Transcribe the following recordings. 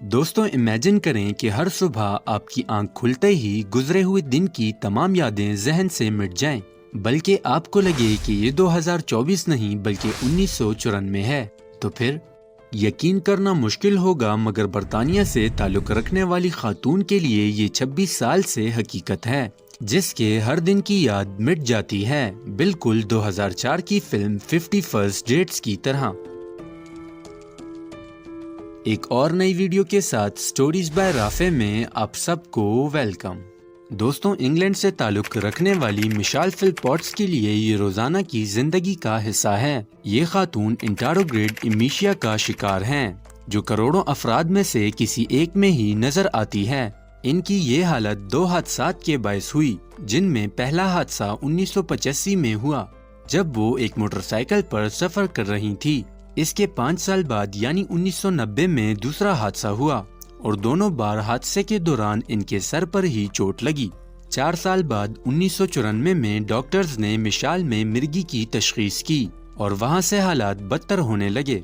دوستوں امیجن کریں کہ ہر صبح آپ کی آنکھ کھلتے ہی گزرے ہوئے دن کی تمام یادیں ذہن سے مٹ جائیں، بلکہ آپ کو لگے کہ یہ 2024 نہیں بلکہ 1994 ہے، تو پھر یقین کرنا مشکل ہوگا، مگر برطانیہ سے تعلق رکھنے والی خاتون کے لیے یہ 26 سال سے حقیقت ہے، جس کے ہر دن کی یاد مٹ جاتی ہے، بالکل 2004 کی فلم 50 فرسٹ ڈیٹس کی طرح۔ ایک اور نئی ویڈیو کے ساتھ سٹوریز بائی رافع میں آپ سب کو ویلکم۔ دوستوں انگلینڈ سے تعلق رکھنے والی مشال فلپوٹس کے لیے یہ روزانہ کی زندگی کا حصہ ہے۔ یہ خاتون انٹاروگریڈ امیشیا کا شکار ہیں، جو کروڑوں افراد میں سے کسی ایک میں ہی نظر آتی ہے۔ ان کی یہ حالت 2 حادثات کے باعث ہوئی، جن میں پہلا حادثہ 1985 میں ہوا، جب وہ ایک موٹر سائیکل پر سفر کر رہی تھی۔ اس کے 5 سال بعد یعنی 1990 میں دوسرا حادثہ ہوا، اور دونوں بار حادثے کے دوران ان کے سر پر ہی چوٹ لگی۔ 4 سال بعد 1994 میں ڈاکٹرز نے مشال میں مرگی کی تشخیص کی، اور وہاں سے حالات بدتر ہونے لگے۔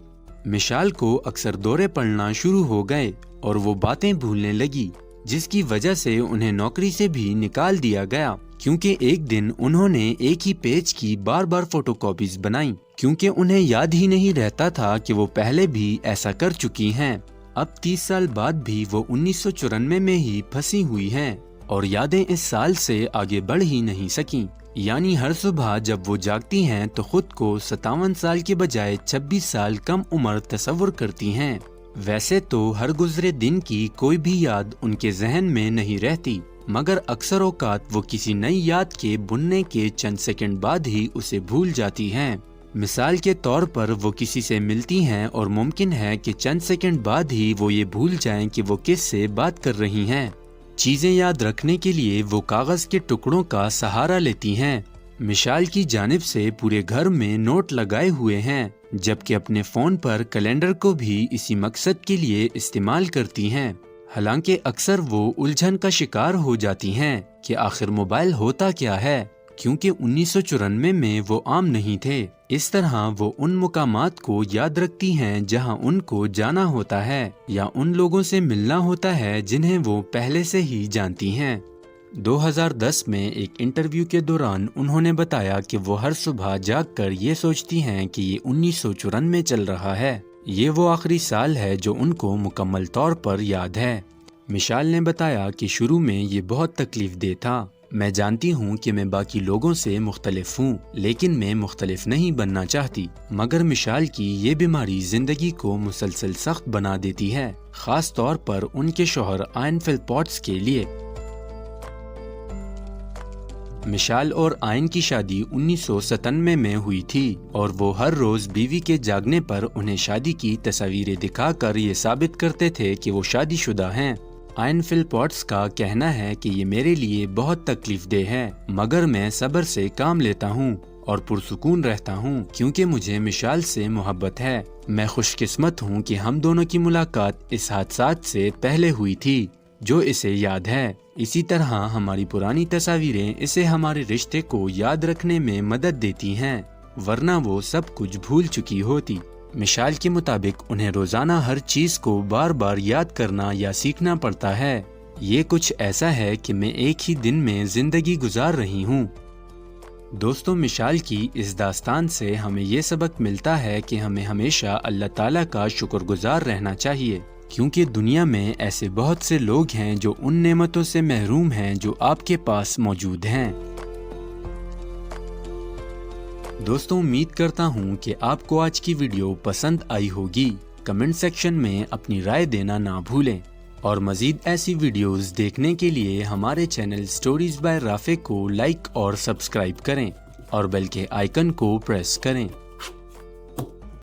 مشال کو اکثر دورے پڑنا شروع ہو گئے، اور وہ باتیں بھولنے لگی، جس کی وجہ سے انہیں نوکری سے بھی نکال دیا گیا، کیونکہ ایک دن انہوں نے ایک ہی پیج کی بار بار فوٹو کاپیز بنائیں، کیونکہ انہیں یاد ہی نہیں رہتا تھا کہ وہ پہلے بھی ایسا کر چکی ہیں۔ اب 30 سال بعد بھی وہ 1994 میں ہی پھنسی ہوئی ہیں، اور یادیں اس سال سے آگے بڑھ ہی نہیں سکیں۔ یعنی ہر صبح جب وہ جاگتی ہیں تو خود کو 57 سال کے بجائے 26 سال کم عمر تصور کرتی ہیں۔ ویسے تو ہر گزرے دن کی کوئی بھی یاد ان کے ذہن میں نہیں رہتی، مگر اکثر اوقات وہ کسی نئی یاد کے بننے کے چند سیکنڈ بعد ہی اسے بھول جاتی ہیں۔ مثال کے طور پر وہ کسی سے ملتی ہیں اور ممکن ہے کہ چند سیکنڈ بعد ہی وہ یہ بھول جائیں کہ وہ کس سے بات کر رہی ہیں۔ چیزیں یاد رکھنے کے لیے وہ کاغذ کے ٹکڑوں کا سہارا لیتی ہیں۔ مشال کی جانب سے پورے گھر میں نوٹ لگائے ہوئے ہیں، جبکہ اپنے فون پر کیلنڈر کو بھی اسی مقصد کے لیے استعمال کرتی ہیں۔ حالانکہ اکثر وہ الجھن کا شکار ہو جاتی ہیں کہ آخر موبائل ہوتا کیا ہے، کیونکہ 1994 میں وہ عام نہیں تھے۔ اس طرح وہ ان مقامات کو یاد رکھتی ہیں جہاں ان کو جانا ہوتا ہے، یا ان لوگوں سے ملنا ہوتا ہے جنہیں وہ پہلے سے ہی جانتی ہیں۔ 2010 میں ایک انٹرویو کے دوران انہوں نے بتایا کہ وہ ہر صبح جاگ کر یہ سوچتی ہیں کہ یہ 1994 میں چل رہا ہے، یہ وہ آخری سال ہے جو ان کو مکمل طور پر یاد ہے۔ مشال نے بتایا کہ شروع میں یہ بہت تکلیف دہ تھا۔ میں جانتی ہوں کہ میں باقی لوگوں سے مختلف ہوں، لیکن میں مختلف نہیں بننا چاہتی، مگر مشال کی یہ بیماری زندگی کو مسلسل سخت بنا دیتی ہے، خاص طور پر ان کے شوہر آئن فلپوٹس کے لیے۔ مشال اور آئن کی شادی 1997 میں ہوئی تھی، اور وہ ہر روز بیوی کے جاگنے پر انہیں شادی کی تصاویریں دکھا کر یہ ثابت کرتے تھے کہ وہ شادی شدہ ہیں۔ آئن فلپوٹس کا کہنا ہے کہ یہ میرے لیے بہت تکلیف دہ ہے، مگر میں صبر سے کام لیتا ہوں اور پرسکون رہتا ہوں، کیونکہ مجھے مشال سے محبت ہے۔ میں خوش قسمت ہوں کہ ہم دونوں کی ملاقات اس حادثات سے پہلے ہوئی تھی جو اسے یاد ہے۔ اسی طرح ہماری پرانی تصاویریں اسے ہمارے رشتے کو یاد رکھنے میں مدد دیتی ہیں، ورنہ وہ سب کچھ بھول چکی ہوتی۔ مشال کے مطابق انہیں روزانہ ہر چیز کو بار بار یاد کرنا یا سیکھنا پڑتا ہے۔ یہ کچھ ایسا ہے کہ میں ایک ہی دن میں زندگی گزار رہی ہوں۔ دوستوں مشال کی اس داستان سے ہمیں یہ سبق ملتا ہے کہ ہمیں ہمیشہ اللہ تعالیٰ کا شکر گزار رہنا چاہیے، کیونکہ دنیا میں ایسے بہت سے لوگ ہیں جو ان نعمتوں سے محروم ہیں جو آپ کے پاس موجود ہیں۔ دوستوں امید کرتا ہوں کہ آپ کو آج کی ویڈیو پسند آئی ہوگی۔ کمنٹ سیکشن میں اپنی رائے دینا نہ بھولیں، اور مزید ایسی ویڈیوز دیکھنے کے لیے ہمارے چینل سٹوریز بائی رافع کو لائک اور سبسکرائب کریں، اور بیل کے آئیکن کو پریس کریں۔